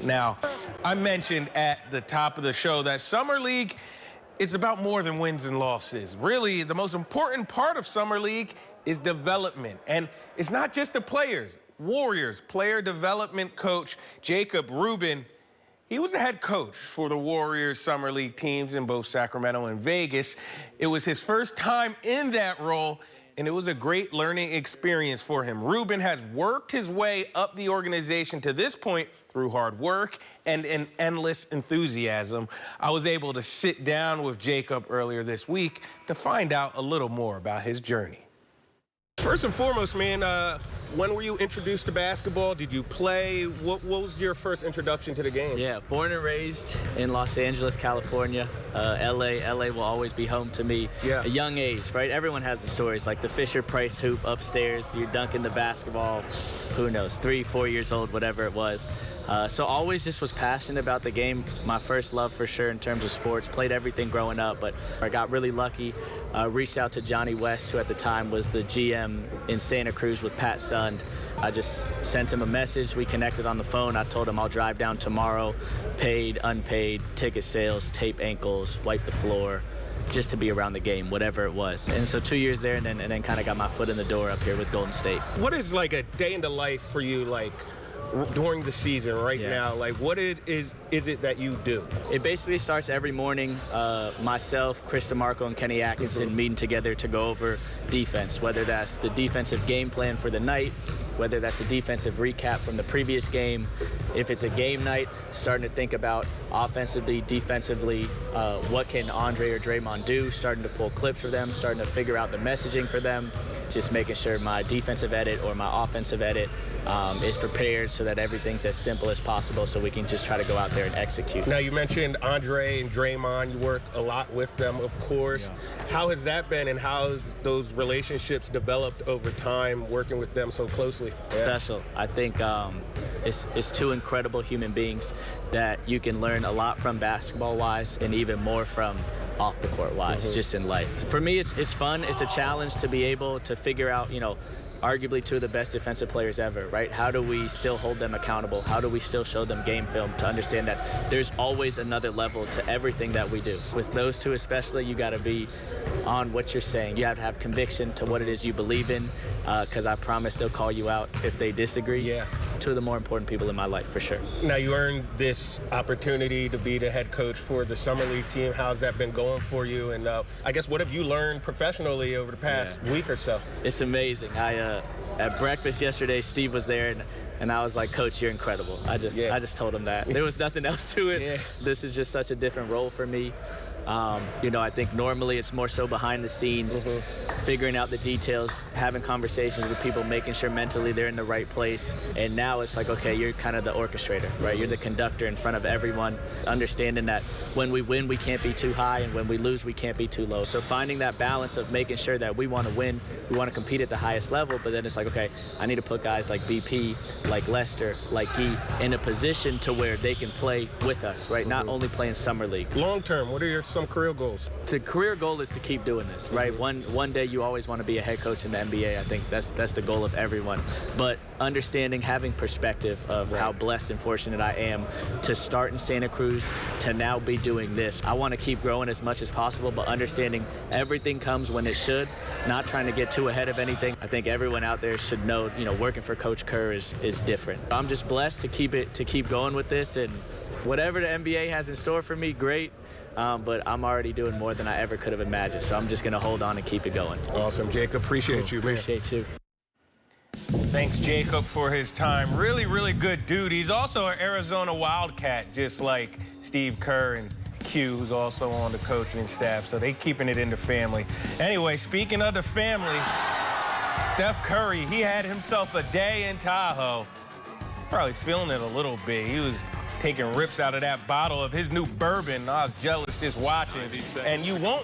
Now, I mentioned at the top of the show that Summer League is about more than wins and losses. Really, the most important part of Summer League is development. And it's not just the players. Warriors player development coach Jacob Rubin, he was the head coach for the Warriors Summer League teams in both Sacramento and Vegas. It was his first time in that role, and it was a great learning experience for him. Rubin has worked his way up the organization to this point through hard work and an endless enthusiasm. I was able to sit down with Jacob earlier this week to find out a little more about his journey. First and foremost, man, when were you introduced to basketball? Did you play? What was your first introduction to the game? Yeah, born and raised in Los Angeles, California. LA will always be home to me. Yeah. A young age, right? Everyone has the stories, like the Fisher-Price hoop upstairs, you're dunking the basketball, who knows, 3, 4 years old, whatever it was. So always just was passionate about the game. My first love for sure in terms of sports. Played everything growing up, but I got really lucky. Reached out to Johnny West, who at the time was the GM in Santa Cruz with Pat Sund. I just sent him a message. We connected on the phone. I told him I'll drive down tomorrow, paid, unpaid, ticket sales, tape ankles, wipe the floor, just to be around the game, whatever it was. And so 2 years there, and then kind of got my foot in the door up here with Golden State. What is like a day in the life for you, like during the season right now? Like, what is it that you do? It basically starts every morning. Myself, Chris DeMarco, and Kenny Atkinson meeting together to go over defense, whether that's the defensive game plan for the night, whether that's a defensive recap from the previous game. If it's a game night, starting to think about offensively, defensively, what can Andre or Draymond do, starting to pull clips for them, starting to figure out the messaging for them, just making sure my defensive edit or my offensive edit is prepared so that everything's as simple as possible so we can just try to go out there and execute. Now, you mentioned Andre and Draymond. You work a lot with them, of course. Yeah. How has that been, and how has those relationships developed over time working with them so closely? Special. I think it's two incredible human beings that you can learn a lot from basketball-wise and even more from off the court-wise, just in life. For me, it's fun. It's a challenge to be able to figure out, arguably two of the best defensive players ever, right? How do we still hold them accountable? How do we still show them game film to understand that there's always another level to everything that we do? With those two especially, you got to be on what you're saying. You have to have conviction to what it is you believe in, because I promise they'll call you out if they disagree. Yeah. Two of the more important people in my life, for sure. Now, you earned this opportunity to be the head coach for the Summer League team. How's that been going for you? And I guess, what have you learned professionally over the past week or so? It's amazing. At breakfast yesterday, Steve was there, and I was like, Coach, you're incredible. I just told him that. There was nothing else to it. Yeah. This is just such a different role for me. I think normally it's more so behind the scenes, figuring out the details, having conversations with people, making sure mentally they're in the right place. And now it's like, okay, you're kind of the orchestrator, right? You're the conductor in front of everyone, understanding that when we win, we can't be too high, and when we lose, we can't be too low. So finding that balance of making sure that we want to win, we want to compete at the highest level, but then it's like, okay, I need to put guys like BP, like Lester, like Guy in a position to where they can play with us, right? Not only play in Summer League. Long term, what are some career goals? The career goal is to keep doing this, right? One day you always want to be a head coach in the NBA. I think that's the goal of everyone. But understanding, having perspective of how blessed and fortunate I am to start in Santa Cruz to now be doing this. I want to keep growing as much as possible, but understanding everything comes when it should, not trying to get too ahead of anything. I think everyone out there should know, working for Coach Kerr is different. I'm just blessed to keep going with this, and whatever the NBA has in store for me, great. But I'm already doing more than I ever could have imagined, so I'm just going to hold on and keep it going. Awesome, Jacob. Appreciate you, man. Appreciate you. Thanks, Jacob, for his time. Really, really good dude. He's also an Arizona Wildcat, just like Steve Kerr and Q, who's also on the coaching staff, so they keeping it in the family. Anyway, speaking of the family, Steph Curry, he had himself a day in Tahoe. Probably feeling it a little bit. He was taking rips out of that bottle of his new bourbon. I was jealous just watching. And you won't